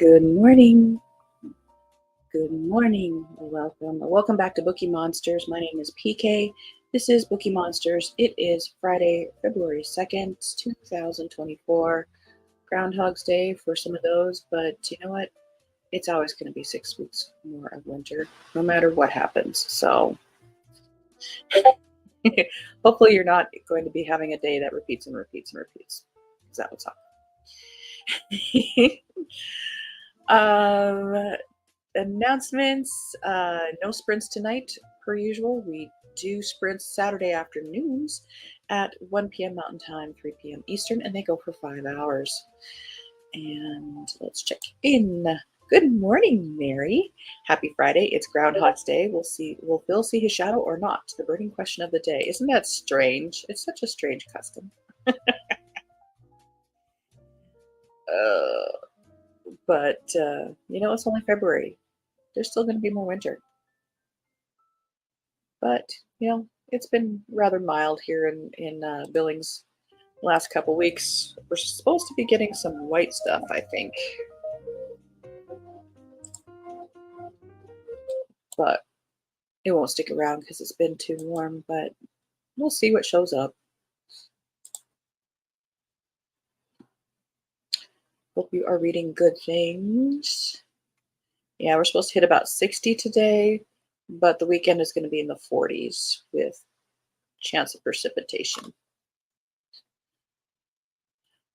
Good morning. Good morning. Welcome back to Bookeemonsters. My name is PK. This is Bookeemonsters. It is Friday, February 2nd, 2024. Groundhog's Day for some of those, but you know what? It's always going to be 6 weeks more of winter, no matter what happens. So hopefully you're not going to be having a day that repeats and repeats and repeats. Because that would suck. Announcements, no sprints tonight per usual. We do sprints Saturday afternoons at 1 p.m. Mountain Time, 3 p.m. Eastern, and they go for 5 hours. And let's check in. Good morning, Mary. Happy Friday. It's Groundhog's Day. Will Phil see his shadow or not? The burning question of the day. Isn't that strange? It's such a strange custom. But it's only February. There's still going to be more winter. But, it's been rather mild here in Billings the last couple weeks. We're supposed to be getting some white stuff, I think. But it won't stick around because it's been too warm, but we'll see what shows up. Hope you are reading good things. Yeah, we're supposed to hit about 60 today, but the weekend is going to be in the 40s with chance of precipitation.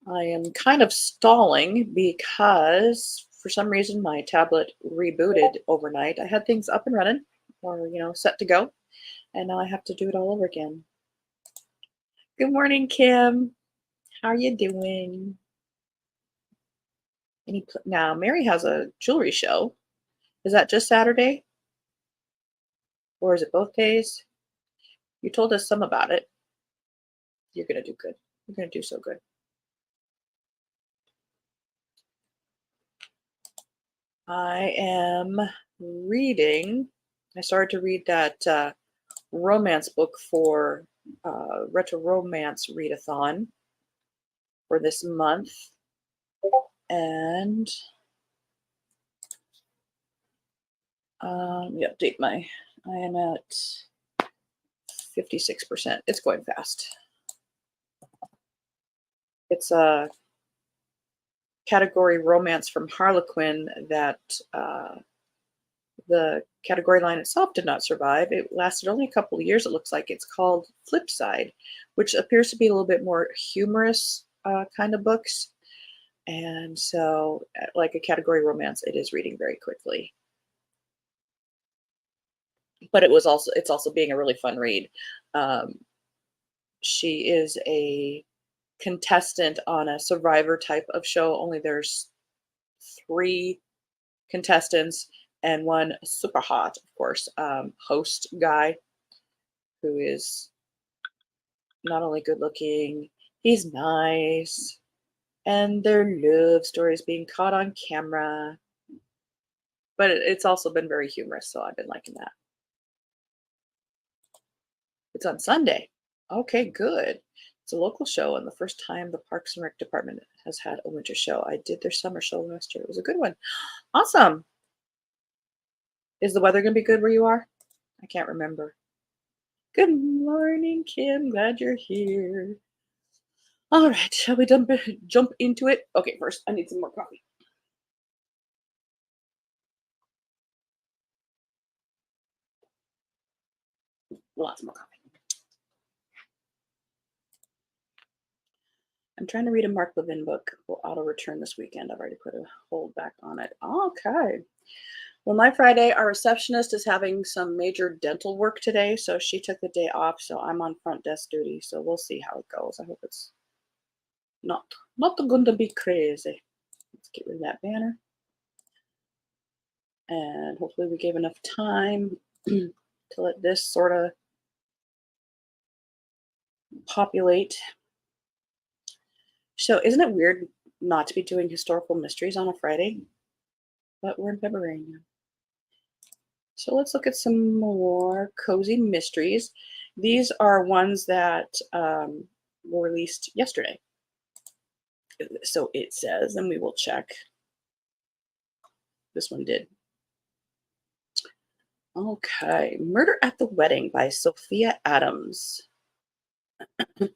I am kind of stalling because for some reason my tablet rebooted overnight. I had things up and running or, set to go, and now I have to do it all over again. Good morning, Kim. How are you doing? Now, Mary has a jewelry show. Is that just Saturday? Or is it both days? You told us some about it. You're going to do good. You're going to do so good. I am reading. I started to read that romance book for Retro Romance Readathon for this month. And let me update I am at 56%. It's going fast. It's a category romance from Harlequin that the category line itself did not survive. It lasted only a couple of years, it looks like. It's called Flipside, which appears to be a little bit more humorous kind of books. And so, like a category romance, it is reading very quickly. But it's also being a really fun read. She is a contestant on a Survivor type of show, only there's 3 contestants and one super hot, of course, host guy who is not only good looking, he's nice, and their love story is being caught on camera. But it's also been very humorous, so I've been liking that. It's on Sunday. Okay, good. It's a local show, and the first time the Parks and Rec department has had a winter show. I did their summer show last year. It was a good one. Awesome. Is the weather going to be good where you are? I can't remember. Good morning, Kim. Glad you're here. All right, shall we jump into it? Okay, first, I need some more coffee. Lots more coffee. I'm trying to read a Mark Levin book. Will auto return this weekend. I've already put a hold back on it. Okay. Well, my Friday, our receptionist is having some major dental work today, so she took the day off, so I'm on front desk duty, so we'll see how it goes. I hope it's not going to be crazy. Let's get rid of that banner. And hopefully we gave enough time to let this sort of populate. So isn't it weird not to be doing historical mysteries on a Friday? But we're in February now. So let's look at some more cozy mysteries. These are ones that were released yesterday. So it says, and we will check. This one did. Okay. Murder at the Wedding by Sophia Adams.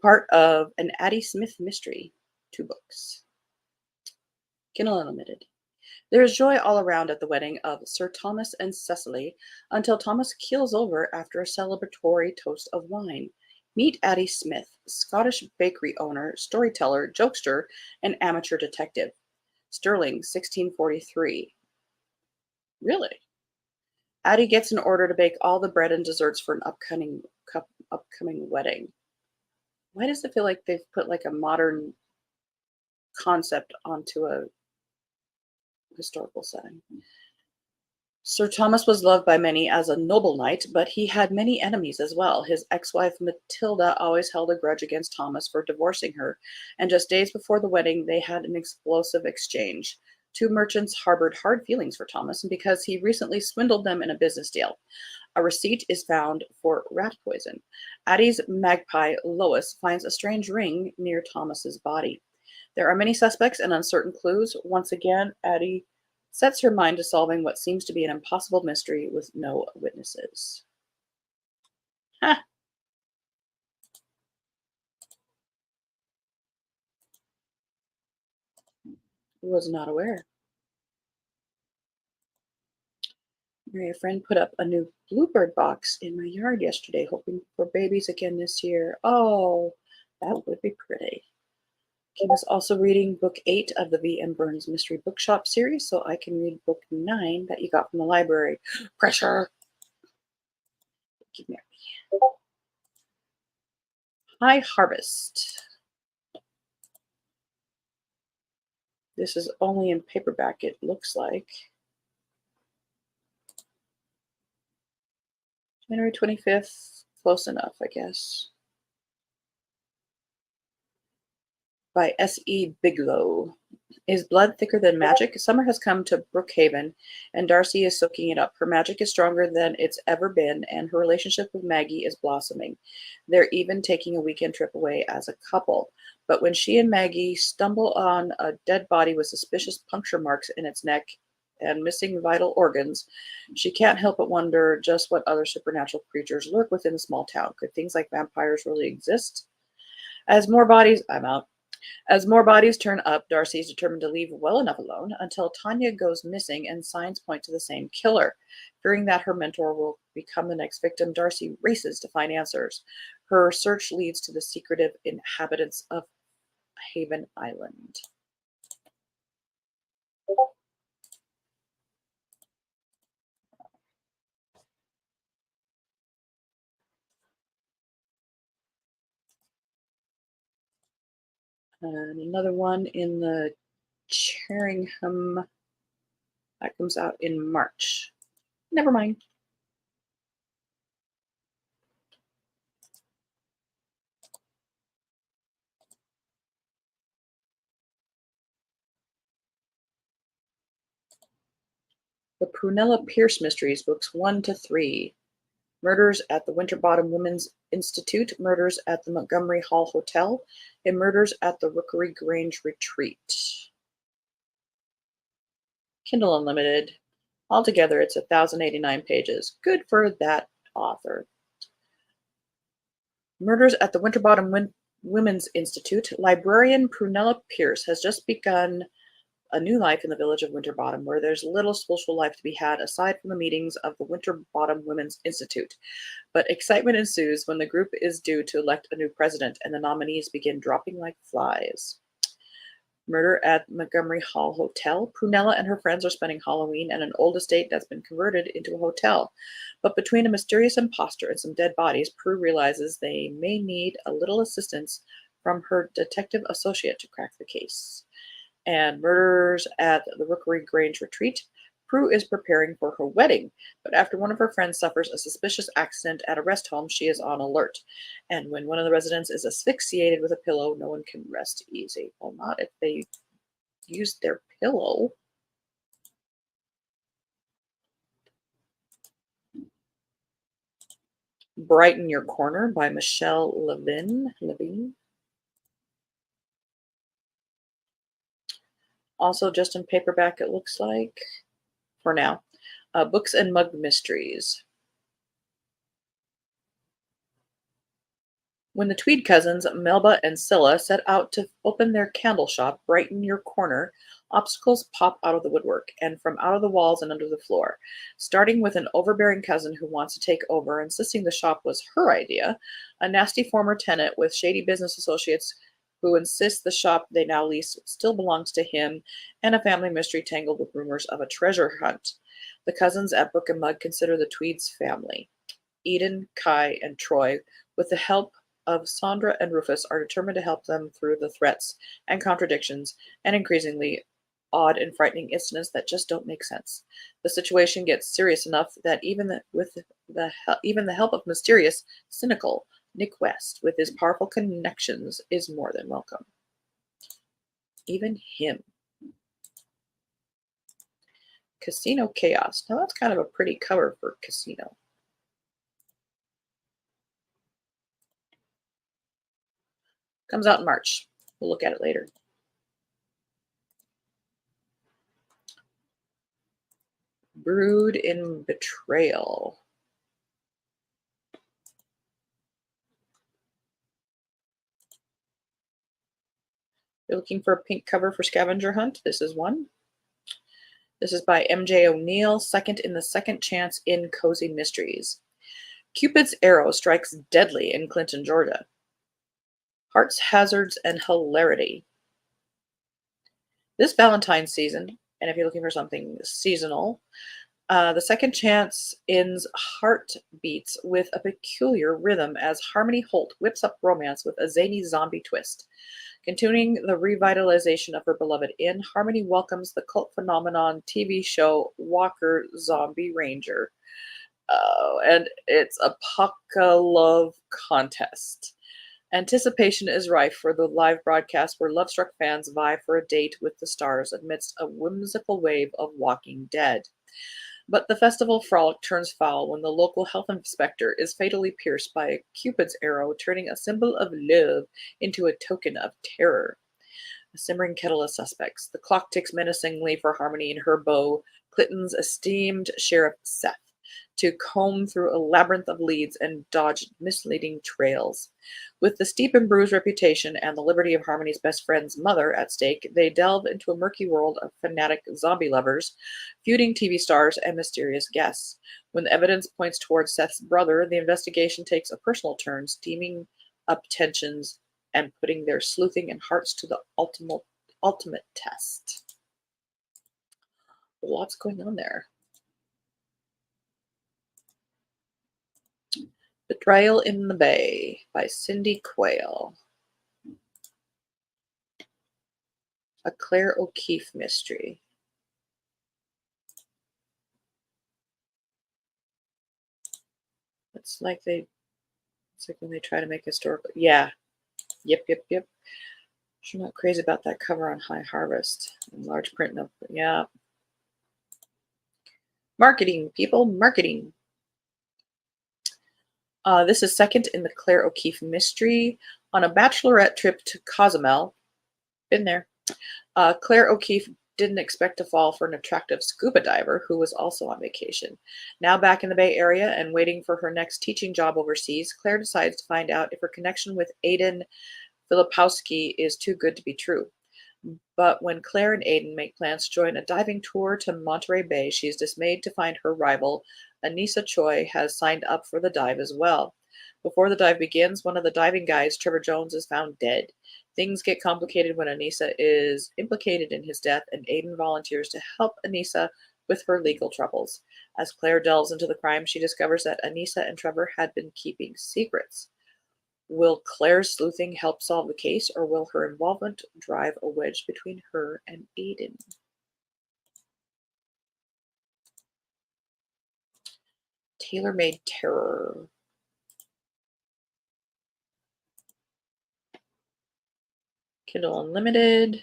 Part of an Addie Smith mystery. 2 books. Kindle Unlimited. There is joy all around at the wedding of Sir Thomas and Cecily until Thomas keels over after a celebratory toast of wine. Meet Addie Smith, Scottish bakery owner, storyteller, jokester, and amateur detective. Sterling, 1643. Really? Addie gets an order to bake all the bread and desserts for an upcoming wedding. Why does it feel like they've put like a modern concept onto a historical setting? Sir Thomas was loved by many as a noble knight, but he had many enemies as well. His ex-wife Matilda always held a grudge against Thomas for divorcing her, and just days before the wedding they had an explosive exchange. 2 merchants harbored hard feelings for Thomas because he recently swindled them in a business deal. A receipt is found for rat poison. Addie's magpie, Lois, finds a strange ring near Thomas's body. There are many suspects and uncertain clues. Once again, Addie sets her mind to solving what seems to be an impossible mystery with no witnesses. Ha! Was not aware. My friend put up a new bluebird box in my yard yesterday, hoping for babies again this year. Oh, that would be pretty. I was also reading book 8 of the V.M. Burns Mystery Bookshop series, so I can read book 9 that you got from the library. Pressure! Give me High Harvest. This is only in paperback, it looks like. January 25th, close enough, I guess. By S.E. Biglow. Is blood thicker than magic? Summer has come to Brookhaven, and Darcy is soaking it up. Her magic is stronger than it's ever been, and her relationship with Maggie is blossoming. They're even taking a weekend trip away as a couple. But when she and Maggie stumble on a dead body with suspicious puncture marks in its neck and missing vital organs, she can't help but wonder just what other supernatural creatures lurk within the small town. Could things like vampires really exist? As more bodies, I'm out. As more bodies turn up, Darcy is determined to leave well enough alone until Tanya goes missing and signs point to the same killer. Fearing that her mentor will become the next victim, Darcy races to find answers. Her search leads to the secretive inhabitants of Haven Island. And another one in the Cheringham that comes out in March. Never mind. The Prunella Pierce Mysteries, books 1 to 3. Murders at the Winterbottom Women's Institute, Murders at the Montgomery Hall Hotel, and Murders at the Rookery Grange Retreat. Kindle Unlimited. Altogether, it's 1,089 pages. Good for that author. Murders at the Winterbottom Women's Institute. Librarian Prunella Pierce has just begun a new life in the village of Winterbottom, where there's little social life to be had aside from the meetings of the Winterbottom Women's Institute. But excitement ensues when the group is due to elect a new president and the nominees begin dropping like flies. Murder at Montgomery Hall Hotel. Prunella and her friends are spending Halloween at an old estate that's been converted into a hotel. But between a mysterious imposter and some dead bodies, Prue realizes they may need a little assistance from her detective associate to crack the case. And Murders at the Rookery Grange Retreat. Prue is preparing for her wedding, but after one of her friends suffers a suspicious accident at a rest home, she is on alert. And when one of the residents is asphyxiated with a pillow, no one can rest easy. Well, not if they used their pillow. Brighten Your Corner by Michelle Levine. Also just in paperback, it looks like. for now. Books and Mug Mysteries. When the Tweed cousins, Melba and Scylla, set out to open their candle shop right in your corner, obstacles pop out of the woodwork and from out of the walls and under the floor. Starting with an overbearing cousin who wants to take over, insisting the shop was her idea, a nasty former tenant with shady business associates who insist the shop they now lease still belongs to him, and a family mystery tangled with rumors of a treasure hunt. The cousins at Book and Mug consider the Tweeds family. Eden, Kai, and Troy, with the help of Sandra and Rufus, are determined to help them through the threats and contradictions and increasingly odd and frightening incidents that just don't make sense. The situation gets serious enough that even the help of mysterious, cynical Nick West, with his powerful connections, is more than welcome. Even him. Casino Chaos. Now that's kind of a pretty cover for Casino. Comes out in March. We'll look at it later. Brood in Betrayal. You're looking for a pink cover for Scavenger Hunt? This is one. This is by M.J. O'Neill, second in the Second Chance in Cozy Mysteries. Cupid's arrow strikes deadly in Clinton, Georgia. Hearts, hazards, and hilarity. This Valentine's season, and if you're looking for something seasonal, the Second Chance ends heartbeats with a peculiar rhythm as Harmony Holt whips up romance with a zany zombie twist. Continuing the revitalization of her beloved inn, Harmony welcomes the cult phenomenon TV show Walker Zombie Ranger. And it's a Paka Love contest. Anticipation is rife for the live broadcast where love-struck fans vie for a date with the stars amidst a whimsical wave of Walking Dead. But the festival frolic turns foul when the local health inspector is fatally pierced by a Cupid's arrow, turning a symbol of love into a token of terror. A simmering kettle of suspects. The clock ticks menacingly for Harmony and her beau, Clinton's esteemed Sheriff Seth, to comb through a labyrinth of leads and dodge misleading trails. With the steep and bruised reputation and the liberty of Harmony's best friend's mother at stake, they delve into a murky world of fanatic zombie lovers, feuding TV stars, and mysterious guests. When the evidence points towards Seth's brother, the investigation takes a personal turn, steaming up tensions and putting their sleuthing and hearts to the ultimate test. Lots going on there. Betrayal in the Bay by Cindy Quayle. A Claire O'Keefe mystery. It's like when they try to make historical. Yeah. Yep. I'm not crazy about that cover on High Harvest. And large print. Yeah. Marketing, people, marketing. This is second in the Claire O'Keefe mystery. On a bachelorette trip to Cozumel, been there, Claire O'Keefe didn't expect to fall for an attractive scuba diver who was also on vacation. Now back in the Bay Area and waiting for her next teaching job overseas, Claire decides to find out if her connection with Aiden Filipowski is too good to be true. But when Claire and Aiden make plans to join a diving tour to Monterey Bay, she is dismayed to find her rival, Anissa Choi, has signed up for the dive as well. Before the dive begins, one of the diving guides, Trevor Jones, is found dead. Things get complicated when Anissa is implicated in his death, and Aiden volunteers to help Anissa with her legal troubles. As Claire delves into the crime, she discovers that Anissa and Trevor had been keeping secrets. Will Claire's sleuthing help solve the case, or will her involvement drive a wedge between her and Aiden? Tailor-Made Terror. Kindle Unlimited.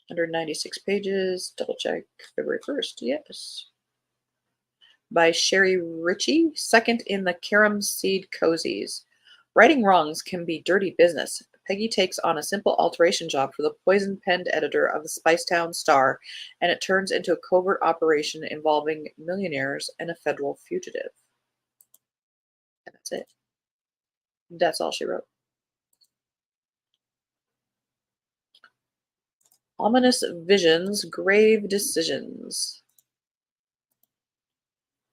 196 pages. Double check. February 1st. Yes. By Sherry Ritchie, second in the Carom Seed Cozies. Righting wrongs can be dirty business. Peggy takes on a simple alteration job for the poison-penned editor of the Spicetown Star, and it turns into a covert operation involving millionaires and a federal fugitive. And that's it. That's all she wrote. Ominous Visions, Grave Decisions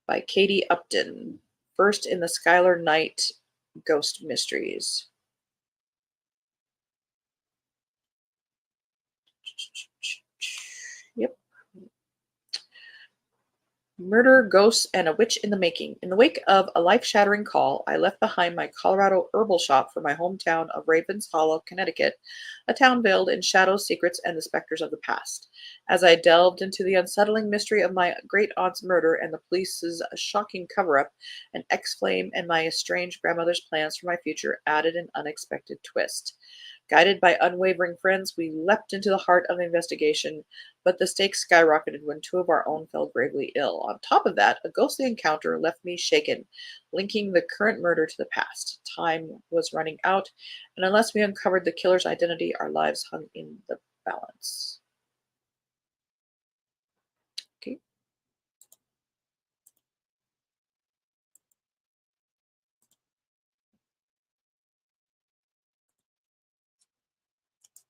by Katie Upton. First in the Skylar Knight Ghost Mysteries. Yep. Murder, Ghosts, and a Witch in the Making. In the wake of a life-shattering call, I left behind my Colorado herbal shop for my hometown of Ravens Hollow, Connecticut, a town veiled in shadows, secrets, and the specters of the past. As I delved into the unsettling mystery of my great-aunt's murder and the police's shocking cover-up, an ex-flame and my estranged grandmother's plans for my future added an unexpected twist. Guided by unwavering friends, we leapt into the heart of the investigation, but the stakes skyrocketed when two of our own fell gravely ill. On top of that, a ghostly encounter left me shaken, linking the current murder to the past. Time was running out, and unless we uncovered the killer's identity, our lives hung in the balance. Okay.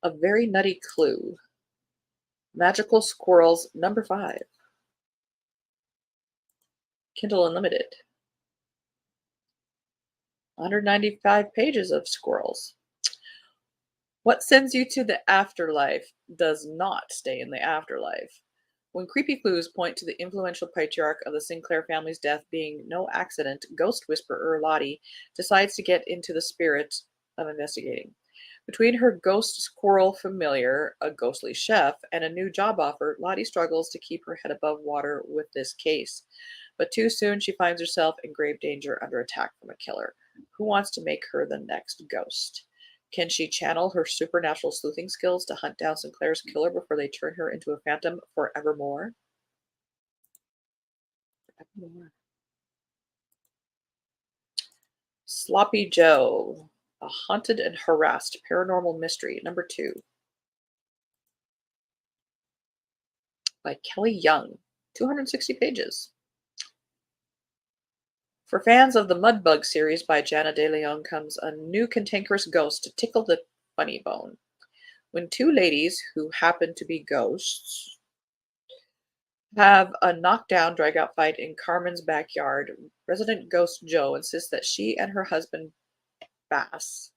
A Very Nutty Clue. Magical Squirrels, number 5. Kindle Unlimited. 195 pages of squirrels. What sends you to the afterlife does not stay in the afterlife. When creepy clues point to the influential patriarch of the Sinclair family's death being no accident, ghost whisperer Lottie decides to get into the spirit of investigating. Between her ghost squirrel familiar, a ghostly chef, and a new job offer, Lottie struggles to keep her head above water with this case. But too soon she finds herself in grave danger under attack from a killer who wants to make her the next ghost. Can she channel her supernatural sleuthing skills to hunt down Sinclair's killer before they turn her into a phantom forevermore? Forevermore. Sloppy Joe, a haunted and harassed paranormal mystery, number 2, by Kelly Young, 260 pages. For fans of the Mudbug series by Jana De Leon comes a new cantankerous ghost to tickle the funny bone. When two ladies who happen to be ghosts have a knockdown, drag-out fight in Carmen's backyard, resident ghost Joe insists that she and her husband Bass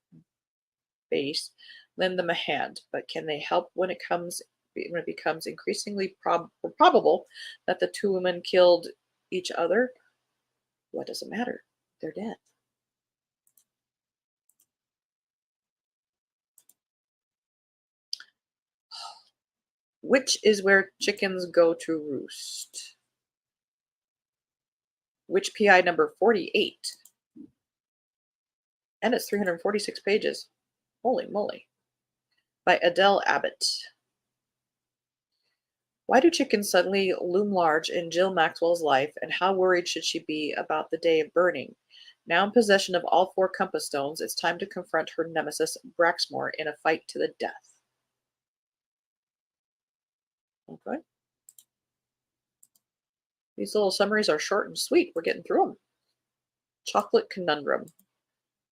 lend them a hand, but can they help when it becomes increasingly probable that the two women killed each other? What does it matter? They're dead. Which is where chickens go to roost? Which PI number 48? And it's 346 pages. Holy moly. By Adele Abbott. Why do chickens suddenly loom large in Jill Maxwell's life, and how worried should she be about the day of burning? Now in possession of all 4 compass stones, it's time to confront her nemesis, Braxmore, in a fight to the death. Okay. These little summaries are short and sweet. We're getting through them. Chocolate Conundrum.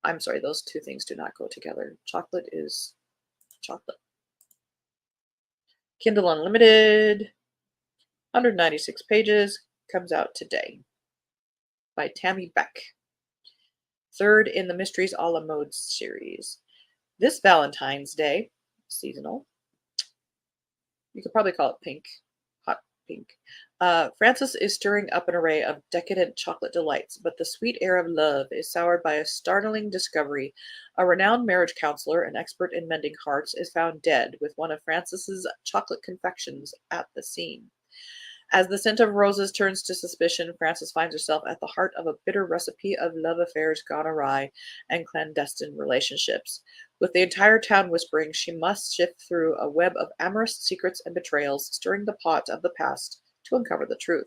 I'm sorry, those two things do not go together. Chocolate is chocolate. Kindle Unlimited, 196 pages, comes out today. By Tammy Beck. Third in the Mysteries a la Mode series. This Valentine's Day, seasonal, you could probably call it pink, hot pink. Frances is stirring up an array of decadent chocolate delights, but the sweet air of love is soured by a startling discovery. A renowned marriage counselor, an expert in mending hearts, is found dead with one of Frances's chocolate confections at the scene. As the scent of roses turns to suspicion, Frances finds herself at the heart of a bitter recipe of love affairs gone awry and clandestine relationships. With the entire town whispering, she must sift through a web of amorous secrets and betrayals, stirring the pot of the past to uncover the truth.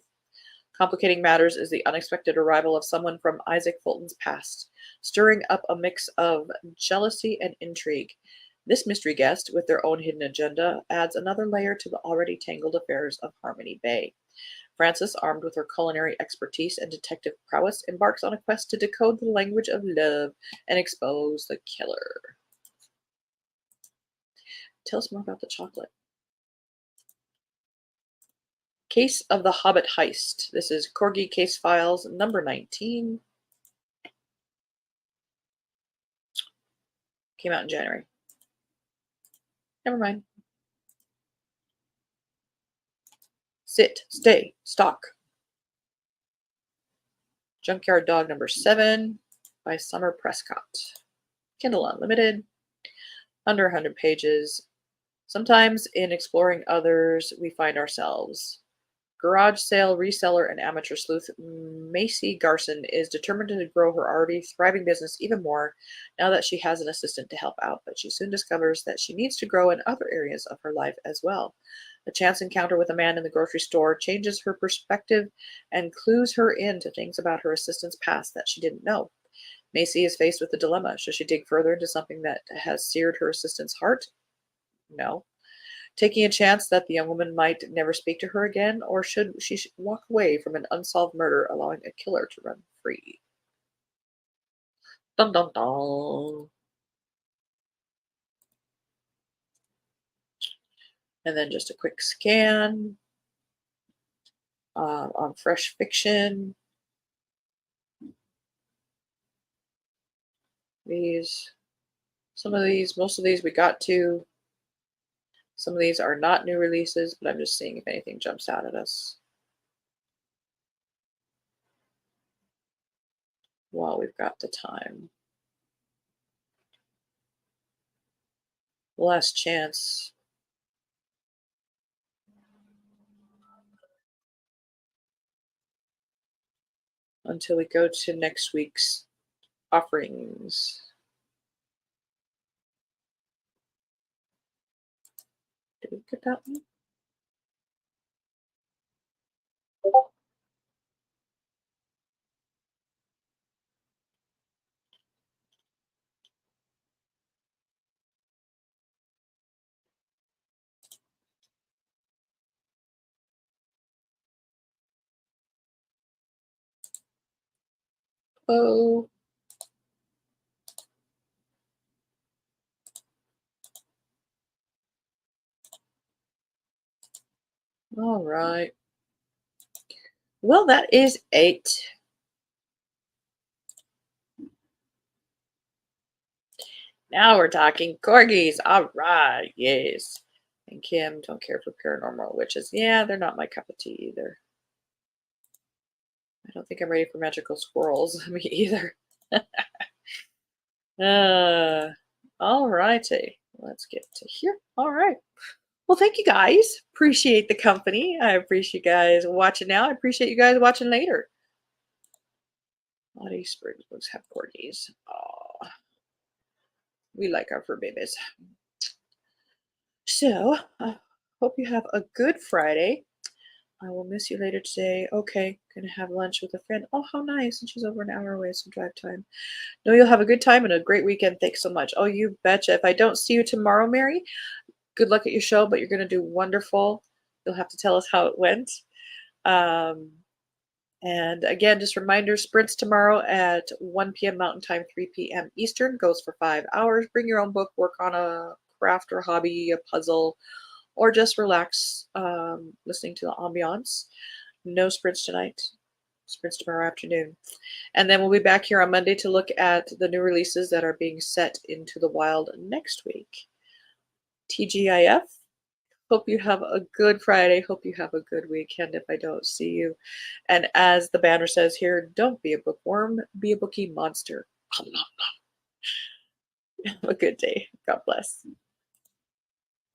Complicating matters is the unexpected arrival of someone from Isaac Fulton's past, stirring up a mix of jealousy and intrigue. This mystery guest, with their own hidden agenda, adds another layer to the already tangled affairs of Harmony Bay. Frances, armed with her culinary expertise and detective prowess, embarks on a quest to decode the language of love and expose the killer. Tell us more about the chocolate. Case of the Hobbit Heist. This is Corgi Case Files number 19. Came out in January. Never mind. Sit, Stay, Stalk. Junkyard Dog number 7 by Summer Prescott. Kindle Unlimited. Under 100 pages. Sometimes in exploring others, we find ourselves. Garage sale reseller and amateur sleuth Macy Garson is determined to grow her already thriving business even more now that she has an assistant to help out, but she soon discovers that she needs to grow in other areas of her life as well. A chance encounter with a man in the grocery store changes her perspective and clues her in to things about her assistant's past that she didn't know. Macy is faced with a dilemma. Should she dig further into something that has seared her assistant's heart? No. Taking a chance that the young woman might never speak to her again, or should she walk away from an unsolved murder, allowing a killer to run free? Dun dun dun. And then just a quick scan on Fresh Fiction. Most of these we got to. Some of these are not new releases, but I'm just seeing if anything jumps out at us while we've got the time. Last chance. Until we go to next week's offerings. Did we get that one? Oh. All right. Well, that is 8. Now we're talking corgis. All right. Yes. And Kim, don't care for paranormal witches. Yeah, they're not my cup of tea either. I don't think I'm ready for magical squirrels. Me either. uh, all righty. Let's get to here. All right. Well, thank you guys. Appreciate the company. I appreciate you guys watching now. I appreciate you guys watching later. Lottie Springs books have corgis. Oh, we like our fur babies. So, I hope you have a good Friday. I will miss you later today. Okay, gonna have lunch with a friend. Oh, how nice. And she's over an hour away, so drive time. No, you'll have a good time and a great weekend. Thanks so much. Oh, you betcha. If I don't see you tomorrow, Mary, good luck at your show, but you're gonna do wonderful. You'll have to tell us how it went. Um, and again, just reminder, sprints tomorrow at 1 p.m. Mountain Time, 3 p.m. Eastern, goes for 5 hours. Bring your own book, work on a craft or hobby, a puzzle, or just relax listening to the ambiance. No sprints tonight. Sprints tomorrow afternoon. And then we'll be back here on Monday to look at the new releases that are being set into the wild next week. TGIF. Hope you have a good Friday. Hope you have a good weekend if I don't see you. And as the banner says here, don't be a bookworm, be a bookie monster. Have a good day. God bless.